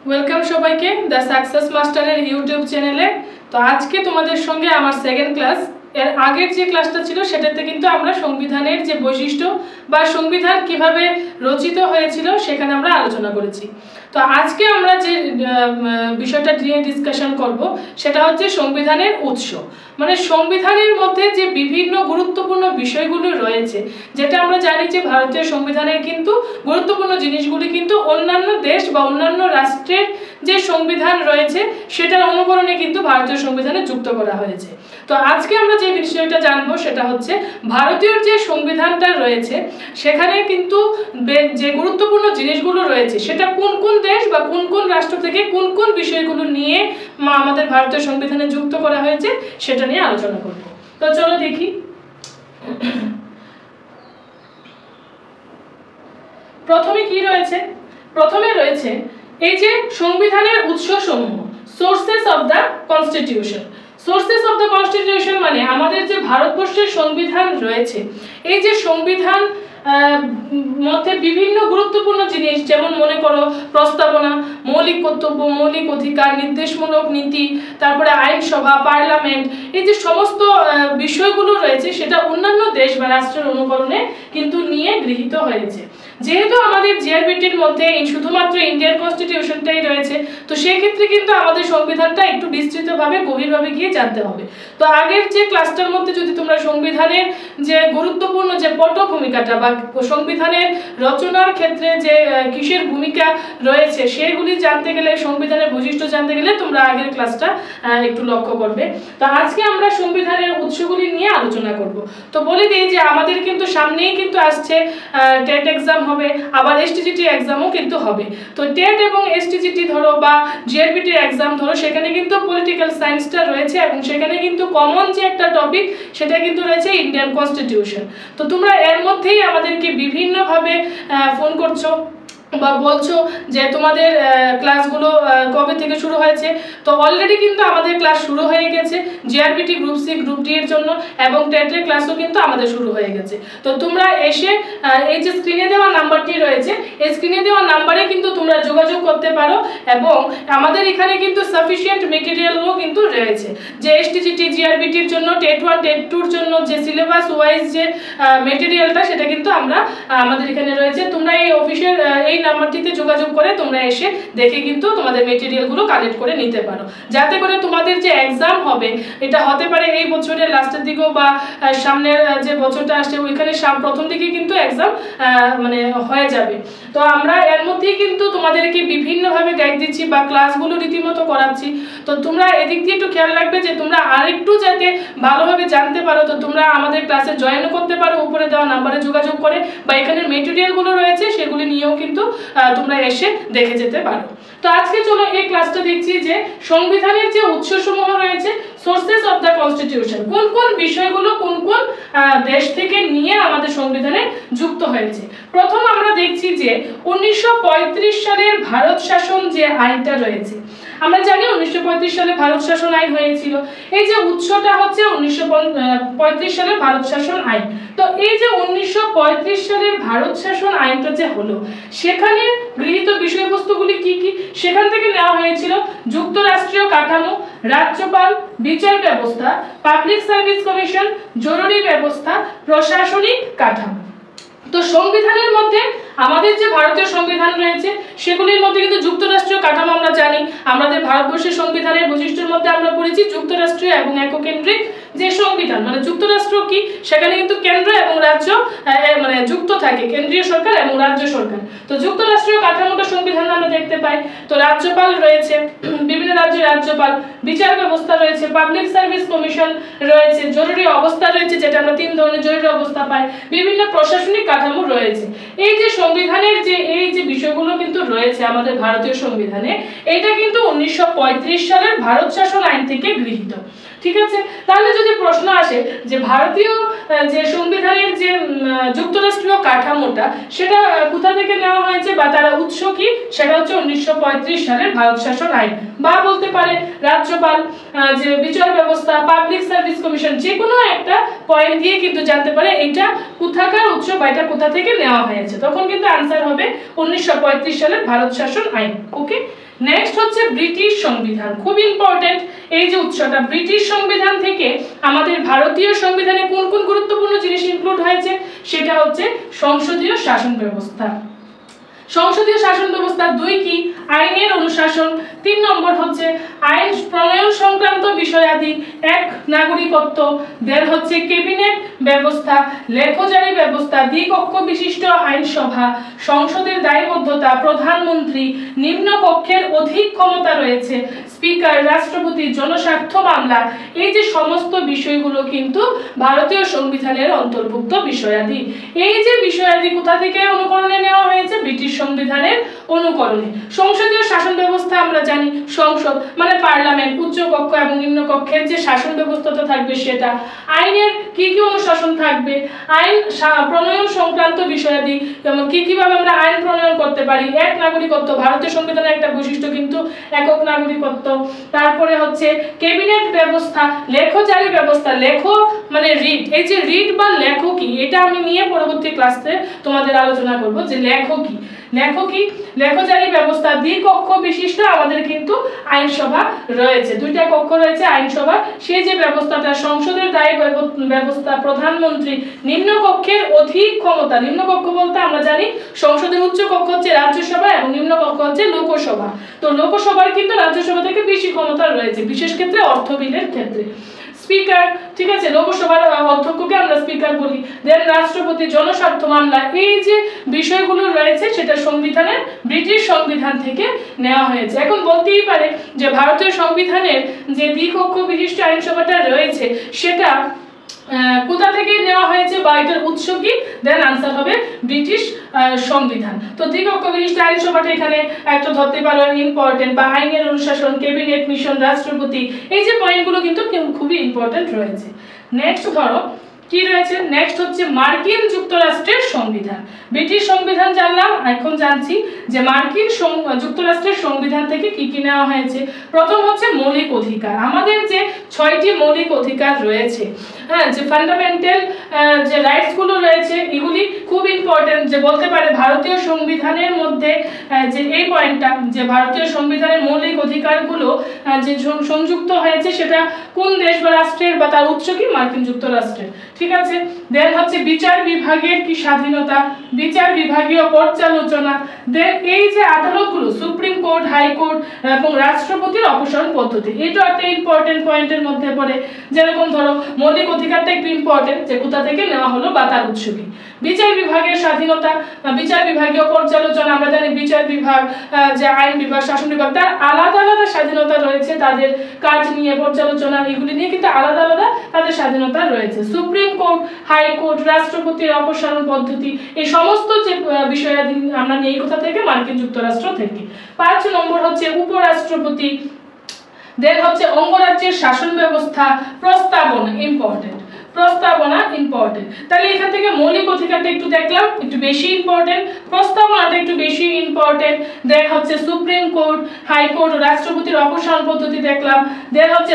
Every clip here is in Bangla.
ওয়েলকাম সবাইকে দ্য সাকসেস মাস্টারের ইউটিউব চ্যানেলে। তো আজকে তোমাদের সঙ্গে আমার সেকেন্ড ক্লাস। এর আগের যে ক্লাসটা ছিল সেটাতে কিন্তু আমরা সংবিধানের যে বৈশিষ্ট্য বা সংবিধান কিভাবে রচিত হয়েছিল সেখানে আমরা আলোচনা করেছি। তো আজকে আমরা যে বিষয়টা নিয়ে ডিসকাশন করব সেটা হচ্ছে সংবিধানের উৎস, মানে সংবিধানের মধ্যে যে বিভিন্ন গুরুত্বপূর্ণ বিষয়গুলো রয়েছে, যেটা আমরা জানি যে ভারতীয় সংবিধানের কিন্তু গুরুত্বপূর্ণ জিনিসগুলি কিন্তু অন্যান্য দেশ বা অন্যান্য রাষ্ট্রের যে সংবিধান রয়েছে সেটার অনুকরণে কিন্তু ভারতীয় সংবিধানে যুক্ত করা হয়েছে। তো আজকে আমরা যে বিষয়টা জানবো সেটা হচ্ছে ভারতীয় যে সংবিধানটা রয়েছে সেখানে কিন্তু যে গুরুত্বপূর্ণ জিনিসগুলো রয়েছে সেটা কোন কোন দেশ বা কোন কোন রাষ্ট্র থেকে কোন কোন বিষয়গুলো নিয়ে আমাদের ভারতীয় সংবিধানে যুক্ত করা হয়েছে সেটা নিয়ে আলোচনা করব। তো চলো দেখি। প্রথমে কি রয়েছে? প্রথমে রয়েছে এই যে সংবিধানের উৎসসমূহ, sources of the constitution. Sources of the constitution মানে আমাদের যে ভারতবর্ষের সংবিধান রয়েছে, এই যে সংবিধান মধ্যে বিভিন্ন গুরুত্বপূর্ণ জিনিস, যেমন মনে করো প্রস্তাবনা, মৌলিক কর্তব্য, মৌলিক অধিকার, নির্দেশমূলক নীতি, তারপরে আইনসভা, পার্লামেন্ট, এই যে সমস্ত বিষয়গুলো রয়েছে সেটা অন্যান্য দেশ বা রাষ্ট্রের অনুকরণে কিন্তু নিয়ে গৃহীত হয়েছে। যেহেতু আমাদের জিআরবিটির মধ্যে শুধুমাত্র ইন্ডিয়ান কনস্টিটিউশনটাই রয়েছে, তো সেই ক্ষেত্রে কিন্তু আমাদের সংবিধানটা একটু বিস্তৃতভাবে গভীরভাবে গিয়ে জানতে হবে। তো আগের যে ক্লাসটার মধ্যে যদি তোমরা সংবিধানের যে গুরুত্বপূর্ণ যে পটভূমিকাটা বা সংবিধানের রচনার ক্ষেত্রে যে কিসের ভূমিকা রয়েছে সেগুলি জানতে গেলে, সংবিধানের বৈশিষ্ট্য জানতে গেলে তোমরা আগের ক্লাসটা একটু লক্ষ্য করবে। তো আজকে আমরা সংবিধানের উৎসগুলি নিয়ে আলোচনা করব। তো বলে দিই যে আমাদের কিন্তু সামনেই কিন্তু আসছে টেট এক্সাম হবে, আবার এসটিজিটি এক্সামও কিন্তু হবে। তো টেট এবং এসটিজিটি ধরো বা জিআরবিটির এক্সাম ধরো, সেখানে কিন্তু পলিটিক্যাল সায়েন্সটা রয়েছে এবং সেখানে কিন্তু কমন যে একটা টপিক সেটা কিন্তু রয়েছে ইন্ডিয়ান কনস্টিটিউশন। তো তোমরা এর মধ্যেই আমাদেরকে বিভিন্নভাবে ফোন করছো বা বলছো যে তোমাদের ক্লাসগুলো কবে থেকে শুরু হয়েছে। তো অলরেডি কিন্তু আমাদের ক্লাস শুরু হয়ে গেছে GRBT group C group D এর জন্য, এবং টেটের ক্লাসও কিন্তু আমাদের শুরু হয়ে গেছে। তো তোমরা এসে এই যে স্ক্রিনে দেওয়া নাম্বারটি রয়েছে, এই স্ক্রিনে দেওয়া নাম্বারে কিন্তু তোমরা যোগাযোগ করতে পারো, এবং আমাদের এখানে কিন্তু সাফিসিয়েন্ট মেটেরিয়ালও কিন্তু রয়েছে, যে এসটিজিটি জিআরবিটির জন্য, টেট 1 টেট 2 এর জন্য যে সিলেবাস ওয়াইজ যে মেটেরিয়ালটা সেটা কিন্তু আমাদের এখানে রয়েছে। তোমরা এই অফিসের এই নাম্বারটিতে যোগাযোগ করে তোমরা এসে দেখে কিন্তু তোমাদের মেটেরিয়ালগুলো কালেক্ট করে নিতে পারো, যাতে করে তোমাদের যে এক্সাম হবে এটা হতে পারে এই বছরের লাস্টের দিকেও বা সামনের যে বছরটা আসছে ওইখানে প্রথম দিকে কিন্তু এক্সাম মানে হয়ে যাবে। তো আমরা এর মধ্যেই কিন্তু তোমাদেরকে বিভিন্নভাবে গাইড দিচ্ছি বা ক্লাসগুলো রীতিমতো করাচ্ছি। তো তোমরা এদিক দিয়ে একটু খেয়াল রাখবে যে তোমরা আরেকটু যাতে ভালোভাবে জানতে পারো, তো তোমরা আমাদের ক্লাসে জয়েনও করতে পারো উপরে দেওয়া নাম্বারে যোগাযোগ করে, বা এখানের মেটেরিয়ালগুলো রয়েছে সেগুলি নিয়েও কিন্তু তোমরা এসে দেখে যেতে পারো। তো আজকে চলো এই ক্লাসটা দেখছি যে সংবিধানের যে উৎসসমূহ রয়েছে, সোর্সেস অফ দ্য কনস্টিটিউশন, কোন কোন বিষয়গুলো কোন কোন দেশ থেকে নিয়ে আমাদের সংবিধানে যুক্ত হয়েছে। প্রথম আমরা দেখছি যে 1935 সালের ভারত শাসন যে আইনটা রয়েছে। আমরা জানি 1935 সালে ভারত শাসন আইন হয়েছিল। এই যে উৎসটা হচ্ছে 1935 সালের ভারত শাসন আইন। তো এই যে 1935 সালের ভারত শাসন আইনটা যে হলো, সেখানে গৃহীত বিষয়বস্তুগুলি কি কি? সেখান থেকে নেওয়া হয়েছিল যুক্তরাষ্ট্রীয় কাঠামো, রাজ্যপাল, বিচার ব্যবস্থা, পাবলিক সার্ভিস কমিশন, জরুরি ব্যবস্থা, প্রশাসনিক কাঠামো। তো সংবিধানের মধ্যে আমাদের যে ভারতীয় সংবিধান রয়েছে সেগুলির মধ্যে কিন্তু যুক্তরাষ্ট্রীয় কাঠামো আমরা জানি। আমাদের ভারতবর্ষের সংবিধানের বৈশিষ্ট্যের মধ্যে আমরা পড়েছি যুক্তরাষ্ট্রীয় এবং এককেন্দ্রিক যে সংবিধান, মানে যুক্তরাষ্ট্র কি, সেখানে কিন্তু কেন্দ্র এবং রাজ্য মানে যুক্ত থাকে, কেন্দ্রীয় সরকার এবং রাজ্য সরকার। তো যুক্তরাষ্ট্রীয় কাঠামোটা সংবিধানে আমরা দেখতে পাই। তো রাজ্যপাল রয়েছে, বিভিন্ন রাজ্যের রাজ্যপাল, বিচার ব্যবস্থা রয়েছে, পাবলিক সার্ভিস কমিশন রয়েছে, জরুরি অবস্থা রয়েছে, যেটা আমরা 3 ধরনের জরুরি অবস্থা পাই, বিভিন্ন প্রশাসনিক কাঠামো রয়েছে। এই যে সংবিধানের যে এই যে বিষয়গুলো কিন্তু রয়েছে আমাদের ভারতীয় সংবিধানে, এটা কিন্তু 1935 সালের ভারত শাসন আইন থেকে গৃহীত। ঠিক আছে, তাহলে যদি প্রশ্ন আসে যে ভারতীয় যে সংবিধানের যে যুক্তরাষ্ট্রীয় কাঠামোটা সেটা কোথা থেকে নেওয়া হয়েছে বা তার উৎস কি, সেটা হচ্ছে 1935 সালের ভারত শাসন আইন। বা বলতে পারে রাজ্যপাল, যে বিচার ব্যবস্থা, পাবলিক সার্ভিস কমিশন, যে কোনো একটা পয়েন্ট দিয়ে কিন্তু জানতে পারে এটা কোথাকার উৎস বা এটা কোথা থেকে নেওয়া হয়েছে। তখন কিন্তু আনসার হবে 1935 সালের ভারত শাসন আইন। ওকে, নেক্সট হচ্ছে ব্রিটিশ সংবিধান, খুব ইম্পর্টেন্ট এই যে উৎসটা। ব্রিটিশ সংবিধান থেকে আমাদের ভারতীয় সংবিধানে কোন কোন গুরুত্বপূর্ণ জিনিস ইনক্লুড হয়েছে, সেটা হচ্ছে সংসদীয় শাসন ব্যবস্থা। সংসদীয় শাসন ব্যবস্থা 2 কি, আইনের অনুশাসন, 3 নম্বর হচ্ছে আইন প্রণয়ন সংক্রান্ত বিষয়াদি, 1 নাগরিকত্ব, দেন হচ্ছে ক্যাবিনেট ব্যবস্থা, লেখজারি ব্যবস্থা, দ্বিকক্ষ বিশিষ্ট আইনসভা, সংসদের দায়বদ্ধতা, প্রধানমন্ত্রী, নিম্ন কক্ষের অধিক ক্ষমতা রয়েছে, স্পিকার, রাষ্ট্রপতি, জনস্বার্থ মামলা। এই যে সমস্ত বিষয়গুলো কিন্তু ভারতীয় সংবিধানের অন্তর্ভুক্ত বিষয়াদি। এই যে বিষয়াদি কোথা থেকে অনুকরণে নেওয়া হয়েছে, ব্রিটিশ সংবিধানের অনুকরণে। সংসদীয় শাসন ব্যবস্থা আমরা জানি, সংসদ মানে পার্লামেন্ট, উচ্চ কক্ষ এবং নিম্ন কক্ষের যে শাসন ব্যবস্থাটা থাকবে সেটা। আইনের কি কি অনুশাসন থাকবে, আইন প্রণয়ন সংক্রান্ত বিষয়াদি, যেমন কিভাবে আমরা আইন প্রণয়ন করতে পারি, 1 নাগরিকত্ব, ভারতীয় সংবিধানের একটা বৈশিষ্ট্য কিন্তু একক নাগরিকত্ব। তারপরে হচ্ছে ক্যাবিনেট ব্যবস্থা, লেখজারি ব্যবস্থা, লেখ মানে রিড, এই যে রিড বা লেখো কি, এটা আমি নিয়ে পরবর্তী ক্লাসে তোমাদের আলোচনা করব যে লেখো কি। লেখো কি, লেখজারি ব্যবস্থা, দ্বিকক্ষ বিশিষ্ট আমাদের কিন্তু আইনসভা রয়েছে, 2টা কক্ষ রয়েছে আইনসভা। সেই যে ব্যবস্থাটা, সংসদের দায় ব্যবস্থা, প্রধানমন্ত্রী, নিম্ন কক্ষের অধিক ক্ষমতা। নিম্ন কক্ষ বলতে আমরা জানি সংসদের উচ্চ কক্ষ হচ্ছে রাজ্যসভা এবং নিম্ন কক্ষ হচ্ছে লোকসভা। তো লোকসভার কিন্তু রাজ্যসভা থেকে বেশি ক্ষমতা রয়েছে, বিশেষ ক্ষেত্রে অর্থ বিলের ক্ষেত্রে। স্পিকার, ঠিক আছে, লোকসভার অধ্যক্ষকে আমরা স্পিকার বলি। দেন রাষ্ট্রপতি, জনস্বার্থ মামলা। এই যে বিষয়গুলো রয়েছে সেটা সংবিধানের ব্রিটিশ সংবিধান থেকে নেওয়া হয়েছে। এখন বলতেই পারে যে ভারতীয় সংবিধানের যে দ্বিকক্ষ বিশিষ্ট আইনসভাটা রয়েছে সেটা কোথা থেকে নেওয়া হয়েছে বা এটার উৎস কি, দেন আনসার হবে ব্রিটিশ সংবিধান। তো দ্বিকক্ষ বিশিষ্ট আইনসভাটা এখানে একটা ধরতে পারো ইম্পর্টেন্ট, বা আইনের অনুশাসন, ক্যাবিনেট মিশন, রাষ্ট্রপতি, এই যে পয়েন্টগুলো কিন্তু খুবই ইম্পর্টেন্ট রয়েছে। নেক্সট ধরো কি রয়েছে, নেক্সট হচ্ছে মার্কিন যুক্তরাষ্ট্রের সংবিধান। ব্রিটিশ সংবিধান জানলাম, এখন জানছি যে মার্কিন যুক্তরাষ্ট্রের সংবিধান থেকে কি কি নেওয়া হয়েছে। প্রথম হচ্ছে মৌলিক অধিকার। আমাদের যে 6টি মৌলিক অধিকার রয়েছে, হ্যাঁ, যে ফান্ডামেন্টাল যে রাইটস গুলো রয়েছে, এগুলি খুব ইম্পর্টেন্ট। যে বলতে পারে ভারতীয় সংবিধানের মধ্যে যে এই পয়েন্টটা, যে ভারতীয় সংবিধানের মৌলিক অধিকারগুলো যে সংযুক্ত হয়েছে সেটা কোন দেশ বা রাষ্ট্রের, বা তার উৎস কি, মার্কিন যুক্তরাষ্ট্রের, ঠিক আছে। দেন হচ্ছে বিচার বিভাগের কি স্বাধীনতা, বিচার বিভাগীয় পর্যালোচনা। দেন এই যে আদালতগুলো, সুপ্রিম কোর্ট, হাইকোর্ট এবং রাষ্ট্রপতির অপসারণ পদ্ধতি, এটা একটা ইম্পর্টেন্ট পয়েন্টের মধ্যে পড়ে। যেরকম ধরো মৌলিক অধিকারটা একটু ইম্পর্টেন্ট, যে কোথা থেকে নেওয়া হলো বা তার উৎস কি। বিচার বিভাগের স্বাধীনতা, বিচার বিভাগীয় পর্যালোচনা, আমরা জানি বিচার বিভাগ যে আইন বিভাগ, শাসন বিভাগ, তার আলাদা আলাদা স্বাধীনতা রয়েছে, তাদের কাজ নিয়ে পর্যালোচনা, এগুলি নিয়ে কিন্তু আলাদা আলাদা তাদের স্বাধীনতা রয়েছে। সুপ্রিম কোর্ট, হাইকোর্ট, রাষ্ট্রপতির অপসারণ পদ্ধতি, এই সমস্ত যে বিষয়াদি আমরা নিয়ে কোথা থেকে, মার্কিন যুক্তরাষ্ট্র থেকে। 5 নম্বর হচ্ছে উপরাষ্ট্রপতি। দেন হচ্ছে অঙ্গরাজ্যের শাসন ব্যবস্থা, প্রস্তাবনা ইম্পর্টেন্ট, প্রস্তাবনা ইম্পর্টেন্ট। তাহলে এখান থেকে মৌলিক অধিকারটা একটু দেখলাম, একটু বেশি ইম্পর্টেন্ট, প্রস্তাবনাটা একটু বেশি ইম্পর্টেন্ট। দেন হচ্ছে সুপ্রিম কোর্ট, হাইকোর্ট, রাষ্ট্রপতির অপসারণ পদ্ধতি দেখলাম। দেন হচ্ছে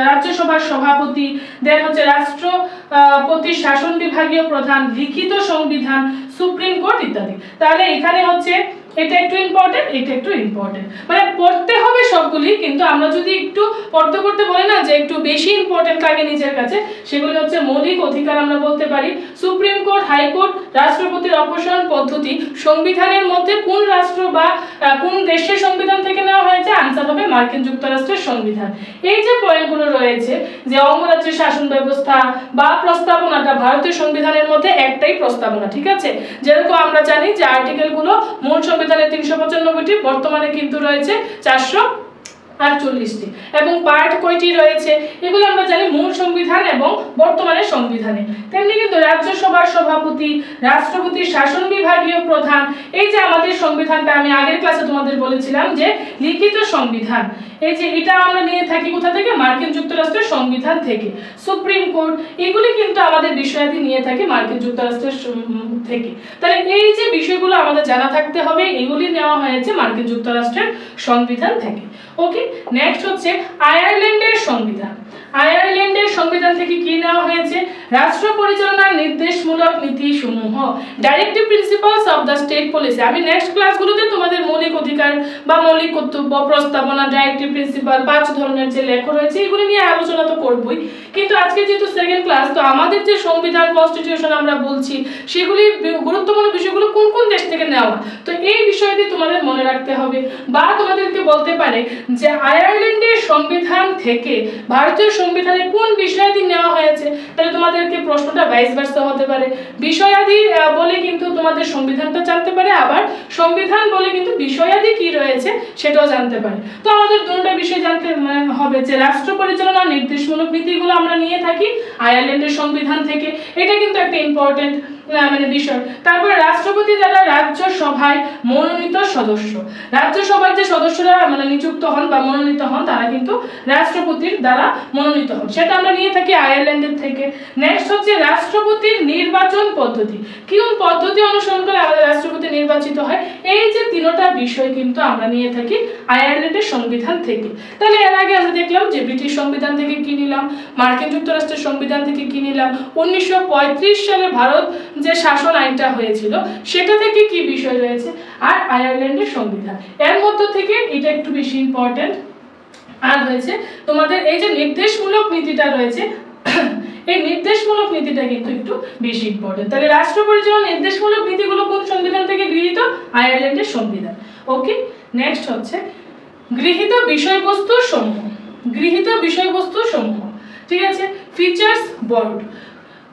রাজ্যসভার সভাপতি। দেন হচ্ছে রাষ্ট্রপতি, শাসন বিভাগীয় প্রধান, লিখিত সংবিধান, সুপ্রিম কোর্ট ইত্যাদি। তাহলে এখানে হচ্ছে এটা একটু ইম্পর্টেন্ট, এটা একটু ইম্পর্টেন্ট, মানে পড়তে হবে সবগুলি, কিন্তু আমরা যদি একটু পড়তে পড়তে বলি না যে একটু বেশি ইম্পর্টেন্ট লাগে নিজের কাছে, সেগুলো হচ্ছে মৌলিক অধিকার আমরা বলতে পারি, সুপ্রিম কোর্ট, হাইকোর্ট, রাষ্ট্রপতির অপসারণ পদ্ধতি, সংবিধানের মধ্যে কোন রাষ্ট্র বা কোন দেশের সংবিধান থেকে নেওয়া হয়েছে, আনসার হবে মার্কিন যুক্তরাষ্ট্রের সংবিধান। এই যে পয়েন্টগুলো রয়েছে, যে অঙ্গরাজ্যের শাসন ব্যবস্থা বা প্রস্তাবনাটা ভারতীয় সংবিধানের মধ্যে একটাই প্রস্তাবনা, ঠিক আছে। যেরকম আমরা জানি যে আর্টিকেলগুলো মূল সংবিধানের 395টি, বর্তমানে কিন্তু রয়েছে 448টি, এবং পার্ট কয়টি রয়েছে এগুলো আমরা জানি মূল সংবিধান এবং বর্তমানের সংবিধানে। তেমনি কিন্তু রাজ্যসভার সভাপতি, রাষ্ট্রপতি, শাসন বিভাগীয় প্রধান, এই যে আমাদের সংবিধানটা আমি আগের ক্লাসে তোমাদের বলেছিলাম যে লিখিত সংবিধান, এই যে এটা আমরা নিয়ে থাকি কোথা থেকে, মার্কিন যুক্তরাষ্ট্রের সংবিধান থেকে। সুপ্রিম কোর্ট, এগুলি কিন্তু আমাদের বিষয়াদি নিয়ে থাকি মার্কিন যুক্তরাষ্ট্রের থেকে। তাহলে এই যে বিষয়গুলো আমাদের জানা থাকতে হবে, এগুলি নেওয়া হয়েছে মার্কিন যুক্তরাষ্ট্রের সংবিধান থেকে। ওকে, নেক্সট হচ্ছে আয়ারল্যান্ডের সংবিধান। আয়ারল্যান্ডের সংবিধান থেকে কি নেওয়া হয়েছে? রাষ্ট্র পরিচালনার নির্দেশমূলক নীতি সমূহ, directive principles of the state policy. আমি নেক্সট ক্লাসগুলোতে তোমাদের মৌলিক অধিকার বা মৌলিক কর্তব্য, প্রস্তাবনা, ডাইরেক্টিভ প্রিন্সিপাল, 5 ধরনের যে লেখ রয়েছে এগুলো নিয়ে আলোচনা তো করবই, কিন্তু আজকে যেহেতু সেকেন্ড ক্লাস, তো আমাদের যে সংবিধান কনস্টিটিউশন আমরা বলছি সেগুলি গুরুত্বপূর্ণ বিষয়গুলো কোন কোন দেশ থেকে নেওয়া, তো এই বিষয়টি তোমাদের মনে রাখতে হবে। বা তোমাদেরকে বলতে পারে যে আয়ারল্যান্ডের সংবিধান থেকে ভারতীয় সংবিধানে কোন বিষয়াদি নেওয়া হয়েছে, তাহলে তোমাদেরকে প্রশ্নটা ভাইস ভার্সা হতে পারে। বিষয়াদি বলে কিন্তু তোমাদের সংবিধানটা জানতে পারে, আবার সংবিধান বলে কিন্তু বিষয়াদি কি রয়েছে সেটাও জানতে পারে। তো আমাদের দুটো বিষয় জানতে হবে যে রাষ্ট্র পরিচালনার নির্দেশমূলক নীতিগুলো আমরা নিয়ে থাকি আয়ারল্যান্ডের সংবিধান থেকে, এটা কিন্তু একটা ইম্পর্টেন্ট বিষয়। তারপরে রাষ্ট্রপতি দ্বারা রাজ্যসভায় মনোনীত সদস্য, রাজ্যসভার যে সদস্যরা নিযুক্ত হন বা মনোনীত হন তারা কিন্তু রাষ্ট্রপতির দ্বারা মনোনীত হন, সেটা আমরা নিয়ে থাকি আয়ারল্যান্ডের থেকে। নেক্সট হচ্ছে রাষ্ট্রপতির নির্বাচন পদ্ধতি, কোন পদ্ধতি অনুসরণ করে আমাদের রাষ্ট্রপতি নির্বাচিত হয়, এই যে তিনটা বিষয় কিন্তু আমরা নিয়ে থাকি আয়ারল্যান্ডের সংবিধান থেকে। তাহলে এর আগে আমরা দেখলাম যে ব্রিটিশ সংবিধান থেকে কি নিলাম, মার্কিন যুক্তরাষ্ট্রের সংবিধান থেকে কি নিলাম, 1935 সালে ভারত যে শাসন আইনটা হয়েছিল সেটা থেকে কি বিষয় রয়েছে, আর আয়ারল্যান্ডের সংবিধান। এর মধ্য থেকে এটা একটু বেশি ইম্পর্টেন্ট আর হয়েছে তোমাদের এই যে নির্দেশমূলক নীতিটা রয়েছে, এই নির্দেশমূলক নীতিটা কিন্তু একটু বেশি ইম্পর্টেন্ট। তাহলে রাষ্ট্র পরিচালনার নির্দেশমূলক নীতিগুলো কোন সংবিধান থেকে গৃহীত? আয়ারল্যান্ডের সংবিধান। ওকে, নেক্সট হচ্ছে গৃহীত বিষয়বস্তু সমূহ, গৃহীত বিষয়বস্তু সমূহ, ঠিক আছে। ফিচার্স বোর্ড,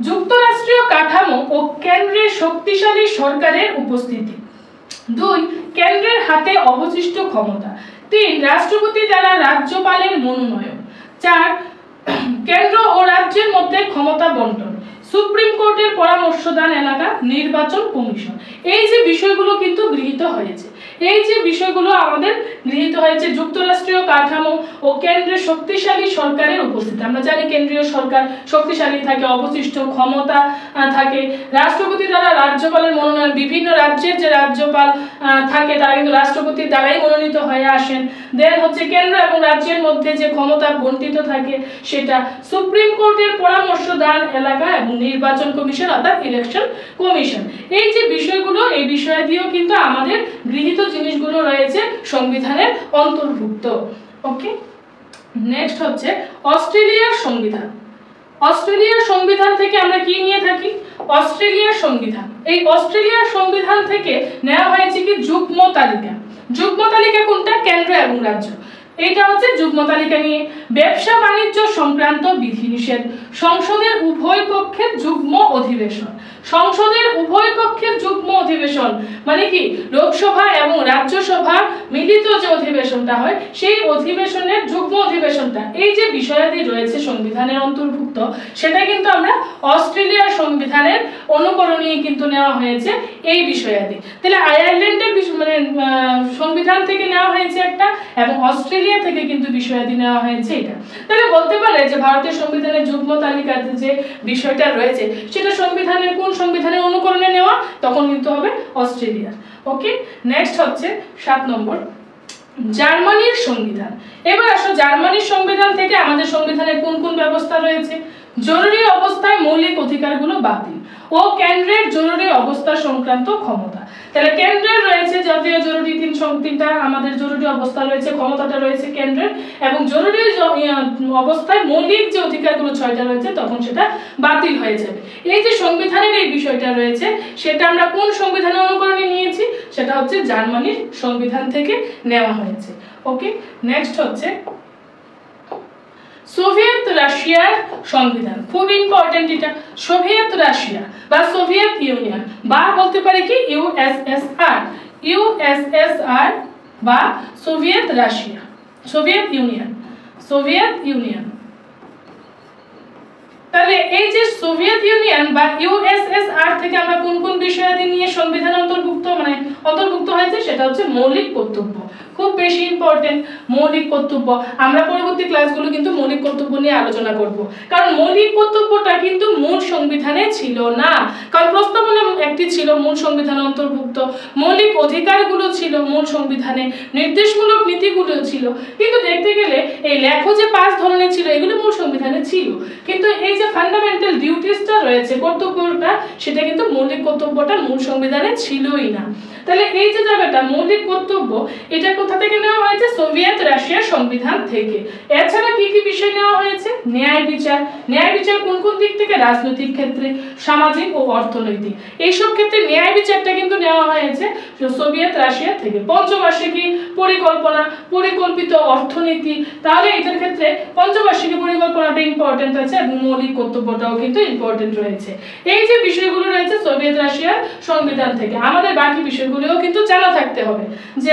যুক্তরাষ্ট্রীয় কাঠামো ও কেন্দ্রের শক্তিশালী সরকারের উপস্থিতি। 2 কেন্দ্রের হাতে অবশিষ্ট ক্ষমতা। 3 রাষ্ট্রপতি দ্বারা রাজ্যপালের মনোনয়ন। 4 কেন্দ্র ও রাজ্যের মধ্যে ক্ষমতা বন্টন। সুপ্রিম কোর্টের পরামর্শদান এলাকা, নির্বাচন কমিশন। এই যে বিষয়গুলো কিন্তু গৃহীত হয়েছে, এই যে বিষয়গুলো আমাদের গৃহীত হয়েছে, যুক্তরাষ্ট্রীয় কাঠামো ও কেন্দ্রের শক্তিশালী সরকারের উপস্থিতি। আমরা জানি কেন্দ্রীয় সরকার শক্তিশালী থাকে, অবশিষ্ট ক্ষমতা থাকে, রাষ্ট্রপতি দ্বারা রাজ্যপালের মনোনয়ন, বিভিন্ন রাজ্যের যে রাজ্যপাল থাকে তারা কিন্তু রাষ্ট্রপতির দ্বারাই মনোনীত হয়ে আসেন। দেন হচ্ছে কেন্দ্র এবং রাজ্যের মধ্যে যে ক্ষমতা বন্টিত থাকে সেটা, সুপ্রিম কোর্টের পরামর্শ দান এলাকা এবং নির্বাচন কমিশন অর্থাৎ ইলেকশন কমিশন। এই যে বিষয়গুলো, এই বিষয়াদিও কিন্তু আমাদের গৃহীত জিনিসগুলো রয়েছে সংবিধানের অন্তর্ভুক্ত। ওকে, নেক্সট হচ্ছে অস্ট্রেলিয়ার সংবিধান। অস্ট্রেলিয়ার সংবিধান থেকে আমরা কি নিয়ে থাকি? অস্ট্রেলিয়ার সংবিধান, এই অস্ট্রেলিয়ার সংবিধান থেকে নেওয়া হয়েছে কি যুগ্ম তালিকা। যুগ্ম তালিকা কোনটা? কেন্দ্র এবং রাজ্য। এটা হচ্ছে যুগ্ম তালিকা নিয়ে। ব্যবসা বাণিজ্য সংক্রান্ত বিধিনিষেধ, সংসদের উভয় কক্ষের যুগ্ম অধিবেশন। সংসদের উভয় কক্ষের যুগ্ম অধিবেশন মানে কি? লোকসভা এবং রাজ্যসভা মিলিত যে অধিবেশনটা হয় সেই অধিবেশনের যুগ্ম অধিবেশনটা, এই যে বিষয়াদি রয়েছে সংবিধানের অন্তর্ভুক্ত, সেটা কিন্তু আমরা অস্ট্রেলিয়ার সংবিধানের অনুকরণীয় কিন্তু নেওয়া হয়েছে এই বিষয়াদি। তাহলে আয়ারল্যান্ডের সংবিধান থেকে নেওয়া হয়েছে একটা, এবং অস্ট্রেলিয়া থেকে কিন্তু বিষয়াদি নেওয়া হয়েছে এটা। তাহলে বলতে পারে যে ভারতের সংবিধানের যুগ্ম তালিকাতে যে বিষয়টা রয়েছে সেটা সংবিধানের কোন সংবিধানের অনুকরণে নেওয়া, তখন কিন্তু হবে অস্ট্রেলিয়া। ওকে, নেক্সট হচ্ছে 7 নম্বর জার্মানির সংবিধান। এবার আসো জার্মানির সংবিধান থেকে আমাদের সংবিধানে কোন কোন ব্যবস্থা রয়েছে। জরুরি অবস্থায় মৌলিক অধিকারগুলো বাতিল ও কেন্দ্রের জরুরি অবস্থা সংক্রান্ত ক্ষমতা। তাহলে কেন্দ্রের রয়েছে জাতীয় জরুরি তিনটা আমাদের জরুরি অবস্থা রয়েছে, ক্ষমতাটা রয়েছে কেন্দ্রের, এবং জরুরি অবস্থায় মৌলিক যে অধিকারগুলো 6টা রয়েছে তখন সেটা বাতিল হয়ে যাবে। এই যে সংবিধানের এই বিষয়টা রয়েছে সেটা আমরা কোন সংবিধানের অনুকরণে নিয়েছি? সেটা হচ্ছে জার্মানির সংবিধান থেকে নেওয়া হয়েছে। ওকে, নেক্সট হচ্ছে সোভিয়েত রাশিয়ার সংবিধান। খুব ইম্পর্টেন্ট এটা, সোভিয়েত রাশিয়া বা সোভিয়েত ইউনিয়ন বা বলতে পারি কি ইউএসএসআর, ইউএসএসআর বা Soviet Russia, Soviet union, Soviet union. তাহলে এই যে সোভিয়েত ইউনিয়ন বা ইউএসএসআর থেকে আমরা কোন কোন বিষয়াদি নিয়ে সংবিধান অন্তর্ভুক্ত হয়েছে সেটা হচ্ছে মৌলিক কর্তব্য। খুব বেশি ইম্পর্টেন্ট। মৌলিক কর্তব্য, আমরা পরবর্তী ক্লাসগুলো কিন্তু মৌলিক কর্তব্য নিয়ে আলোচনা করব, কারণ মৌলিক কর্তব্যটা কিন্তু মূল সংবিধানে ছিল না, কারণ প্রস্তাবনা একটি ছিল মূল সংবিধানে অন্তর্ভুক্ত, মৌলিক অধিকারগুলো ছিল মূল সংবিধানে, নির্দেশমূলক নীতিগুলো ছিল, কিন্তু দেখতে গেলে এই লেখো যে 5 ধরনের ছিল এগুলো মূল সংবিধানে ছিল, কিন্তু এই যে ফান্ডামেন্টাল ডিউটিসটা রয়েছে, কর্তব্যটা, সেটা কিন্তু মৌলিক কর্তব্যটা মূল সংবিধানে ছিলই না। তাহলে এই যে জায়গাটা মৌলিক কর্তব্য, এটা কোথা থেকে নেওয়া হয়েছে? সোভিয়েত রাশিয়ার সংবিধান থেকে। এছাড়া কি কি বিষয় নেওয়া হয়েছে? ন্যায় বিচার। ন্যায় বিচার কোন কোন দিক থেকে? রাজনৈতিক ক্ষেত্রে, সামাজিক ও অর্থনৈতিক, এইসব ক্ষেত্রে ন্যায় বিচারটা কিন্তু নেওয়া হয়েছে সোভিয়েত রাশিয়া থেকে। পঞ্চবার্ষিকী পরিকল্পনা, পরিকল্পিত অর্থনীতি, তাহলে এটার ক্ষেত্রে পঞ্চবার্ষিকী পরিকল্পনাটা ইম্পর্টেন্ট আছে এবং মৌলিক কর্তব্যটাও কিন্তু ইম্পর্টেন্ট রয়েছে। এই যে বিষয়গুলো রয়েছে সোভিয়েত রাশিয়ার সংবিধান থেকে, আমাদের বাকি বিষয়গুলোও কিন্তু জানা থাকতে হবে, যে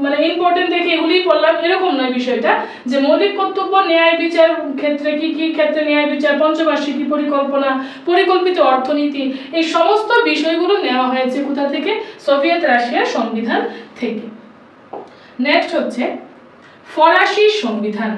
মানে ইম্পর্টেন্ট দেখে এগুলিই পড়লাম এরকম নয় বিষয়টা, যে মৌলিক কর্তব্য, ন্যায় বিচার ক্ষেত্রে কি কি ক্ষেত্রে ন্যায় বিচার, পঞ্চবার্ষিকী পরিকল্পনা, পরিকল্পিত অর্থনীতি, এই সমস্ত বিষয়গুলো নেওয়া হয়েছে কোথা থেকে? সোভিয়েত রাশিয়ার সংবিধান থেকে। নেক্সট হচ্ছে ফরাসি সংবিধান।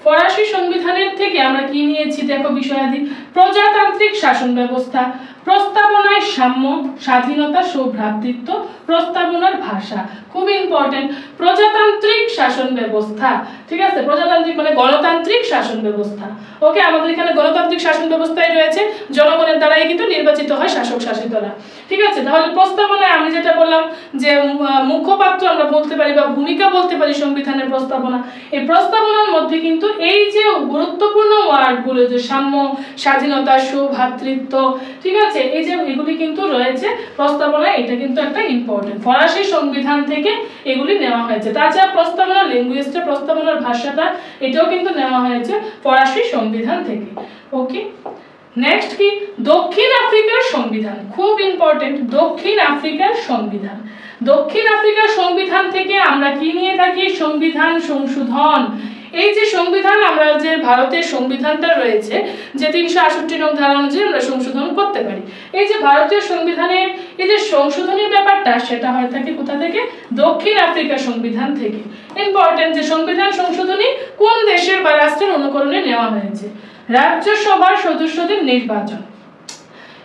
ফরাসি সংবিধানের থেকে আমরা কি নিয়েছি দেখো বিষয়াদি: প্রজাতান্ত্রিক শাসন ব্যবস্থা, প্রস্তাবনায় সাম্য, স্বাধীনতা, সৌভ্রাতৃত্ব, প্রস্তাবনার ভাষা, খুব ইম্পর্টেন্ট। প্রজাতান্ত্রিক শাসন ব্যবস্থা, ঠিক আছে, প্রজাতান্ত্রিক মানে গণতান্ত্রিক শাসন ব্যবস্থা। ওকে, আমাদের এখানে গণতান্ত্রিক শাসন ব্যবস্থায় রয়েছে, জনগণের দ্বারাই কিন্তু নির্বাচিত হয় শাসক শাসিতরা, ঠিক আছে। তাহলে প্রস্তাবনায় আমি যেটা বললাম যে মুখপাত্র আমরা বলতে পারি বা ভূমিকা বলতে পারি সংবিধানের প্রস্তাবনা, এই প্রস্তাবনার মধ্যে কিন্তু এই যে গুরুত্বপূর্ণ ওয়ার্ডগুলো, যে সাম্য, স্বাধীনতা, সৌভ্রাতৃত্ব, ঠিক আছে, এই যে এগুলি কিন্তু রয়েছে প্রস্তাবনায়, এটা কিন্তু একটা ইম্পর্টেন্ট। ফরাসি সংবিধান থেকে এগুলি নেওয়া হয়েছে। তাছাড়া প্রস্তাবনা ল্যাঙ্গুয়েজটা, প্রস্তাবনার ভাষাটা, এটাও কিন্তু নেওয়া হয়েছে ফরাসি সংবিধান থেকে। ওকে, নেক্সট কি? দক্ষিণ আফ্রিকার সংবিধান, খুব ইম্পর্টেন্ট। দক্ষিণ আফ্রিকার সংবিধান, দক্ষিণ আফ্রিকার সংবিধান থেকে আমরা কি নিয়ে থাকি? সংবিধান সংশোধন। এই যে সংবিধান, আমরা যে ভারতের সংবিধানটা রয়েছে, যে 368 নং ধারা অনুযায়ী আমরা সংশোধন করতে পারি, এই যে ভারতীয় সংবিধানের এই যে সংশোধনী ব্যাপারটা, সেটা হয়ে থাকে কোথা থেকে? দক্ষিণ আফ্রিকা সংবিধান থেকে। ইম্পর্টেন্ট, যে সংবিধান সংশোধনী কোন দেশের বা রাষ্ট্রের অনুকরণে নেওয়া হয়েছে? রাজ্যসভার সদস্যদের নির্বাচন।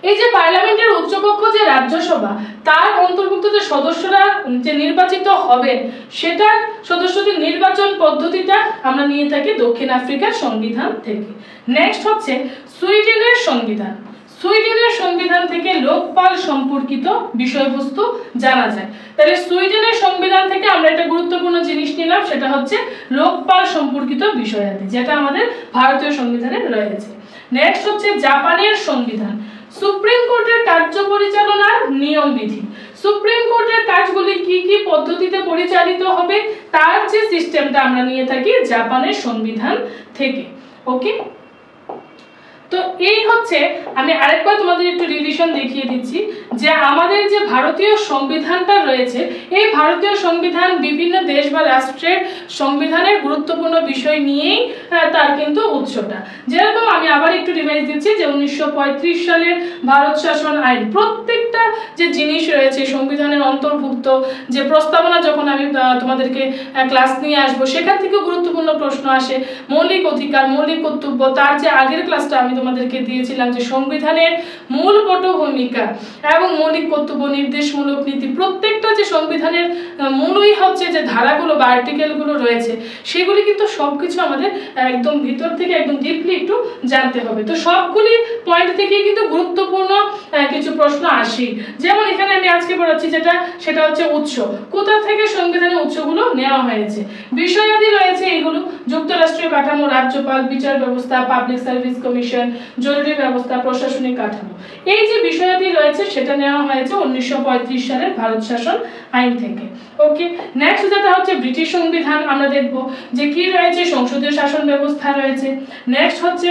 এই যে পার্লামেন্টের উচ্চকক্ষ যে রাজ্যসভা, তার অন্তর্ভুক্ত যে সদস্যরা যে নির্বাচিত হবে, সেটার সদস্যদের নির্বাচন পদ্ধতিটা আমরা নিয়ে থাকি দক্ষিণ আফ্রিকার সংবিধান থেকে। নেক্সট হচ্ছে সুইডেনের সংবিধান। সুইডেনের সংবিধান থেকে লোকপাল সম্পর্কিত বিষয়বস্তু জানা যায়। তাহলে সুইডেনের সংবিধান থেকে আমরা একটা গুরুত্বপূর্ণ জিনিস নিলাম, সেটা হচ্ছে লোকপাল সম্পর্কিত বিষয়াদি, যেটা আমাদের ভারতীয় সংবিধানে রয়েছে। নেক্সট হচ্ছে জাপানের সংবিধান। সুপ্রিম কোর্টের কার্য পরিচালনার নিয়ম বিধি, সুপ্রিম কোর্টের কাজগুলি কি কি পদ্ধতিতে পরিচালিত হবে, তার যে সিস্টেমটা আমরা নিয়ে থাকি জাপানের সংবিধান থেকে। ওকে, তো এই হচ্ছে, আমি আরেকবার তোমাদের একটু রিভিশন দেখিয়ে দিচ্ছি, যে আমাদের যে ভারতীয় সংবিধানটা রয়েছে, এই ভারতীয় সংবিধান বিভিন্ন দেশ বা রাষ্ট্রের সংবিধানের গুরুত্বপূর্ণ বিষয় নিয়েই তার কিন্তু উৎসটা। যেরকম আমি আবার একটু রিভাইজ দিচ্ছি, যে 1935 সালের ভারত শাসন আইন, প্রত্যেকটা যে জিনিস রয়েছে সংবিধানের অন্তর্ভুক্ত, যে প্রস্তাবনা যখন আমি তোমাদেরকে ক্লাস নিয়ে আসবো, সেখান থেকেও গুরুত্বপূর্ণ প্রশ্ন আসে। মৌলিক অধিকার, মৌলিক কর্তব্য, তার যে আগের ক্লাসটা আমি তোমাদেরকে দিয়েছিলাম, যে সংবিধানের মূল পটভূমিকা এবং মৌলিক কর্তব্য, নির্দেশমূলক নীতি, প্রত্যেকটা যে সংবিধানের মূলই হচ্ছে যে ধারাগুলো বা আর্টিকেলগুলো রয়েছে, সেগুলি কিন্তু সবকিছু আমাদের একদম ভিতর থেকে একদম ডিপলি একটু জানতে হবে। তো সবগুলি পয়েন্ট থেকে কিন্তু গুরুত্বপূর্ণ কিছু প্রশ্ন আসে। যেমন এখানে আমি আজকে পড়াচ্ছি যেটা, সেটা হচ্ছে উৎস, কোথা থেকে সংবিধানের উৎসগুলো নেওয়া হয়েছে। বিষয়াদি রয়েছে এগুলো: যুক্তরাষ্ট্রীয় কাঠামো, রাজ্যপাল, বিচার ব্যবস্থা, পাবলিক সার্ভিস কমিশন, জরুরি ব্যবস্থা, প্রশাসনিক কাঠামো। এই যে বিষয়াদি রয়েছে সেটা নেওয়া হয়েছে 1935 সালের ভারত শাসন আইন থেকে। ওকে, নেক্সট যেটা হচ্ছে ব্রিটিশ সংবিধান, আমরা দেখব যে কি রয়েছে, সংসদীয় শাসন ব্যবস্থা রয়েছে। নেক্সট হচ্ছে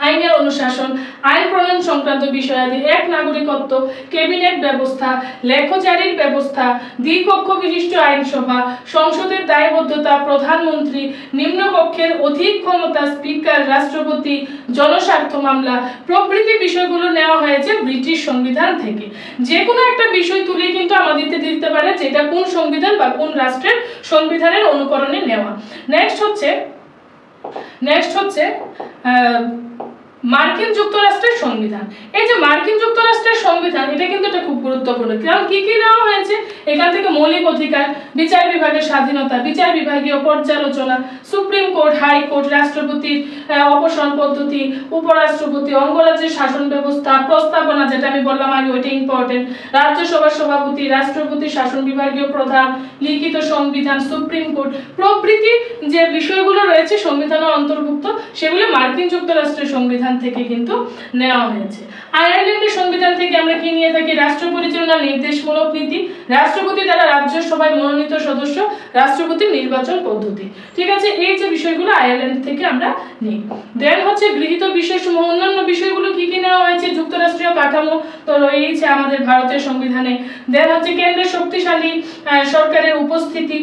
আইনের অনুশাসন, আইন প্রণয়ন সংক্রান্ত বিষয়াদি, এক নাগরিকত্ব, ক্যাবিনেট ব্যবস্থা, লেখজারির ব্যবস্থা, দ্বিকক্ষ বিশিষ্ট আইনসভা, সংসদের দায়বদ্ধতা, প্রধানমন্ত্রী, নিম্নকক্ষের অধিক ক্ষমতা, স্পিকার, রাষ্ট্রপতি, জনস্বার্থ মামলা প্রভৃতি বিষয়গুলো নেওয়া হয়েছে ব্রিটিশ সংবিধান থেকে। যে কোনো একটা বিষয় তুলে কিন্তু আমাদেরকে দিতে পারে যেটা কোন সংবিধান বা কোন রাষ্ট্রের সংবিধানের অনুকরণে নেওয়া। নেক্সট হচ্ছে মার্কিন যুক্তরাষ্ট্রের সংবিধান। এই যে মার্কিন যুক্তরাষ্ট্রের সংবিধান, এটা কিন্তু একটা খুব গুরুত্বপূর্ণ, কারণ কি কি নেওয়া হয়েছে এখান থেকে: মৌলিক অধিকার, বিচার বিভাগের স্বাধীনতা, বিচার বিভাগীয় পর্যালোচনা, সুপ্রিম কোর্ট, হাইকোর্ট, রাষ্ট্রপতির অপসারণ পদ্ধতি, উপরাষ্ট্রপতি, অঙ্গরাজ্যের শাসন ব্যবস্থা, প্রস্তাবনা যেটা আমি বললাম আগে ওইটা ইম্পর্টেন্ট, রাজ্যসভার সভাপতি, রাষ্ট্রপতি, শাসন বিভাগীয় প্রধান, লিখিত সংবিধান, সুপ্রিম কোর্ট প্রভৃতি যে বিষয়গুলো রয়েছে সংবিধানের অন্তর্ভুক্ত, সেগুলো মার্কিন যুক্তরাষ্ট্রের সংবিধান থেকে কিন্তু নেওয়া হয়েছে। আয়ারল্যান্ডের সংবিধান থেকে আমরা কি নিয়ে থাকি? রাষ্ট্র পরিচালনা নির্দেশমূলক নীতি, রাষ্ট্রপতি দ্বারা রাজ্যসভায় মনোনীত সদস্য, রাষ্ট্রপতির নির্বাচন পদ্ধতি। ঠিক আছে, এই যে বিষয়গুলো আয়ারল্যান্ড থেকে আমরা নিই। দেন হচ্ছে গৃহীত বিষয়সমূহ, অন্যান্য বিষয়গুলো কি কি নেওয়া হয়েছে? যুক্তরাষ্ট্রীয় কাঠামো তো রয়েছে আমাদের ভারতের সংবিধানে। দেন হচ্ছে কেন্দ্রের শক্তিশালী সরকারের উপস্থিতি,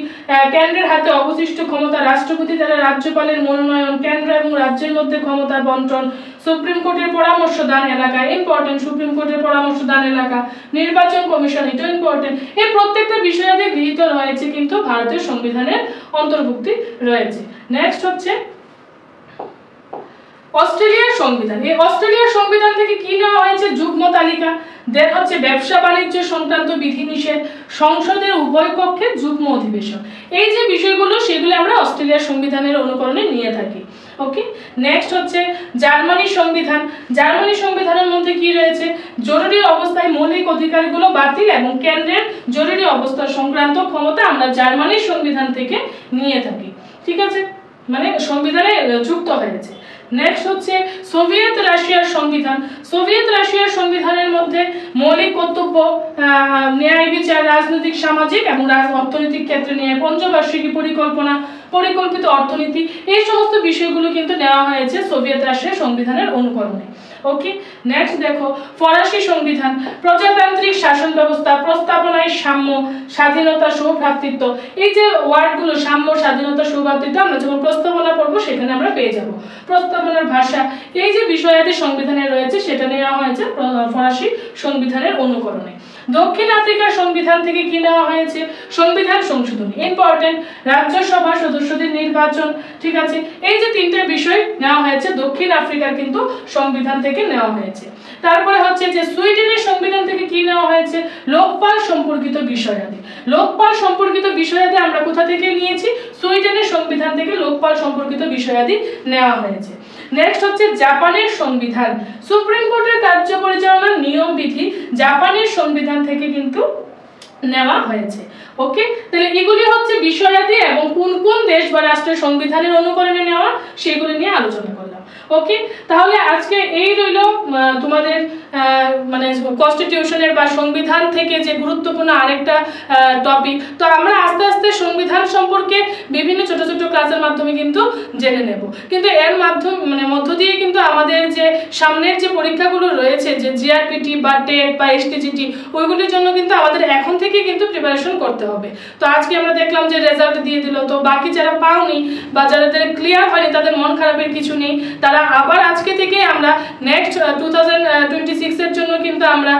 কেন্দ্রের হাতে অবশিষ্ট ক্ষমতা, রাষ্ট্রপতি দ্বারা রাজ্যপালের মনোনয়ন, কেন্দ্র এবং রাজ্যের মধ্যে ক্ষমতা বন্টন, সুপ্রিম কোর্টের পরামর্শ দান এলাকা, ইম্পর্টেন্ট, সুপ্রিম কোর্টের পরামর্শ দান এলাকা, নির্বাচন কমিশন, এটা ইম্পর্টেন্ট। এই প্রত্যেকটা বিষয়াদি গৃহীত রয়েছে কিন্তু ভারতের সংবিধানের অন্তর্ভুক্তি রয়েছে। নেক্সট হচ্ছে অস্ট্রেলিয়ার সংবিধান। এই অস্ট্রেলিয়ার সংবিধান থেকে কি নেওয়া হয়েছে? যুগ্ম তালিকা। দেন হচ্ছে ব্যবসা বাণিজ্য সংক্রান্ত বিধিনিষেধ, সংসদের উভয় কক্ষের যুগ্ম অধিবেশন। এই যে বিষয়গুলো সেগুলো আমরা অস্ট্রেলিয়ার সংবিধানের অনুকরণে নিয়ে থাকি। ওকে, নেক্সট হচ্ছে জার্মানির সংবিধান। জার্মানির সংবিধানের মধ্যে কি রয়েছে? জরুরি অবস্থায় মৌলিক অধিকারগুলো বাতিল এবং কেন্দ্রের জরুরি অবস্থা সংক্রান্ত ক্ষমতা আমরা জার্মানির সংবিধান থেকে নিয়ে থাকি। ঠিক আছে, মানে সংবিধানে যুক্ত হয়েছে। নেক্সট হচ্ছে সোভিয়েত রাশিয়ার সংবিধান। সোভিয়েত রাশিয়ার সংবিধানের মধ্যে মৌলিক কর্তব্য, ন্যায় বিচার, রাজনৈতিক, সামাজিক এবং অর্থনৈতিক ক্ষেত্রে নিয়ে পঞ্চবার্ষিকী পরিকল্পনা, পরিকল্পিত অর্থনীতি, এই সমস্ত বিষয়গুলো কিন্তু নেওয়া হয়েছে সোভিয়েত রাশিয়ার সংবিধানের অনুকরণে। ওকে, নেক্সট দেখো ফরাসি সংবিধান। প্রজাতান্ত্রিক শাসন ব্যবস্থা, প্রস্তাবনায় সাম্য, স্বাধীনতা, সৌভ্রাতৃত্ব, এই যে ওয়ার্ডগুলো সাম্য, স্বাধীনতা, সৌভ্রাতৃত্ব আমরা যখন প্রস্তাবনা পড়বো সেখানে আমরা পেয়ে যাব। প্রস্তাবনার ভাষা, এই যে বিষয়াদি সংবিধানে রয়েছে সেটা নেওয়া হয়েছে ফরাসি সংবিধানের অনুকরণে। দক্ষিণ আফ্রিকার সংবিধান থেকে কি নেওয়া হয়েছে? সংবিধান সংশোধনী, ইম্পর্টেন্ট, রাজ্যসভা সদস্যদের নির্বাচন। ঠিক আছে, এই যে তিনটা বিষয় নেওয়া হয়েছে দক্ষিণ আফ্রিকার কিন্তু সংবিধান থেকে নেওয়া হয়েছে। তারপরে হচ্ছে যে সুইডেনের সংবিধান থেকে কি নেওয়া হয়েছে? লোকপাল সম্পর্কিত বিষয়াদি। লোকপাল সম্পর্কিত বিষয়াদি আমরা কোথা থেকে নিয়েছি? সুইডেনের সংবিধান থেকে লোকপাল সম্পর্কিত বিষয়াদি নেওয়া হয়েছে। নেক্সট হচ্ছে জাপানের সংবিধান। সুপ্রিম কোর্টের কার্য পরিচালনার নিয়ম বিধি জাপানের সংবিধান থেকে কিন্তু নেওয়া হয়েছে। ওকে, তাহলে এগুলি হচ্ছে বিষয়াদি এবং কোন কোন দেশ বা রাষ্ট্রের সংবিধানের অনুকরণে নেওয়া সেগুলি নিয়ে আলোচনা করলাম। ওকে, তাহলে আজকে এই রইল তোমাদের মানে কনস্টিটিউশনের বা সংবিধান থেকে যে গুরুত্বপূর্ণ আরেকটা টপিক। তো আমরা আস্তে আস্তে সংবিধান সম্পর্কে বিভিন্ন ছোট ছোট ক্লাসের মাধ্যমে কিন্তু জেনে নেব, কিন্তু এর মধ্য দিয়ে কিন্তু আমাদের যে সামনের যে পরীক্ষাগুলো রয়েছে, যে জিআরপিটি বা টেট বা এসটিজিটি, ওইগুলির জন্য কিন্তু আমাদের এখন থেকে কিন্তু প্রিপারেশন করতে হবে। তো আজকে আমরা দেখলাম যে রেজাল্ট দিয়ে দিল, তো বাকি যারা পাওনি বা যারা ক্লিয়ার হয়নি তাদের মন খারাপের কিছু নেই, তারা আবার আজকে থেকে আমরা নেক্সট 2026 এর জন্য কিন্তু আমরা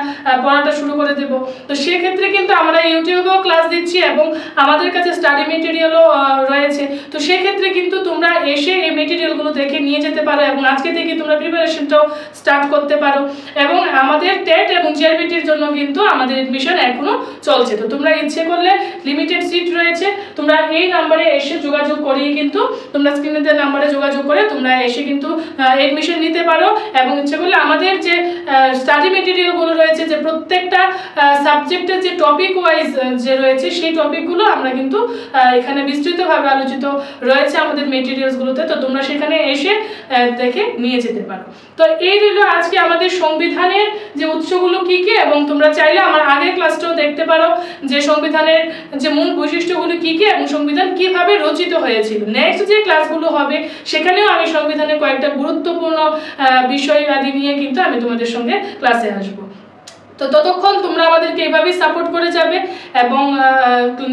পড়াটা শুরু করে দেব। তো সেক্ষেত্রে কিন্তু আমরা ইউটিউবেও ক্লাস দিচ্ছি এবং আমাদের কাছে স্টাডি মেটেরিয়ালও রয়েছে। তো সেক্ষেত্রে কিন্তু তোমরা এসে এই মেটেরিয়ালগুলো দেখে নিয়ে যেতে পারো এবং আজকে থেকে তোমরা প্রিপারেশনটাও স্টার্ট করতে পারো। এবং আমাদের টেট এবং জিআরপিটির জন্য কিন্তু আমাদের এডমিশন এখনো চলছে। তো তোমরা ইচ্ছে করলে লিমিটেড সিট রয়েছে, তোমরা এই নাম্বারে এসে যোগাযোগ করেই কিন্তু তোমরা স্ক্রিনে দেওয়া নাম্বারে যোগাযোগ করে তোমরা এসে কিন্তু এডমিশন নিতে পারো। এবং ইচ্ছে করলে আমাদের যে স্টাডি মেটেরিয়ালগুলো রয়েছে, যে প্রত্যেকটা সাবজেক্টের যে টপিক ওয়াইজ যে রয়েছে সেই টপিকগুলো আমরা কিন্তু এখানে বিস্তৃতভাবে আলোচিত রয়েছে আমাদের মেটেরিয়ালসগুলোতে, তো তোমরা সেখানে এসে দেখে নিয়ে যেতে পারো। তো এই রইল আজকে আমাদের সংবিধানের যে উৎসগুলো কী কী, এবং তোমরা চাইলে আমার আগের ক্লাসটাও দেখতে পারো যে সংবিধানের যে মূল বৈশিষ্ট্যগুলো কী কী এবং সংবিধান কিভাবে রচিত হয়েছিল। নেক্সট যে ক্লাসগুলো হবে সেখানেও আমি সংবিধানের কয়েকটা গুরুত্বপূর্ণ বিষয় আদি নিয়ে কিন্তু আমি তোমাদের সঙ্গে ক্লাসে আসবো। তো ততক্ষণ তোমরা আমাদেরকে এইভাবেই সাপোর্ট করে যাবে এবং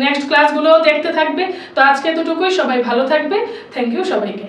নেক্সট ক্লাসগুলোও দেখতে থাকবে। তো আজকে এতটুকুই, সবাই ভালো থাকবে। থ্যাংক ইউ সবাইকে।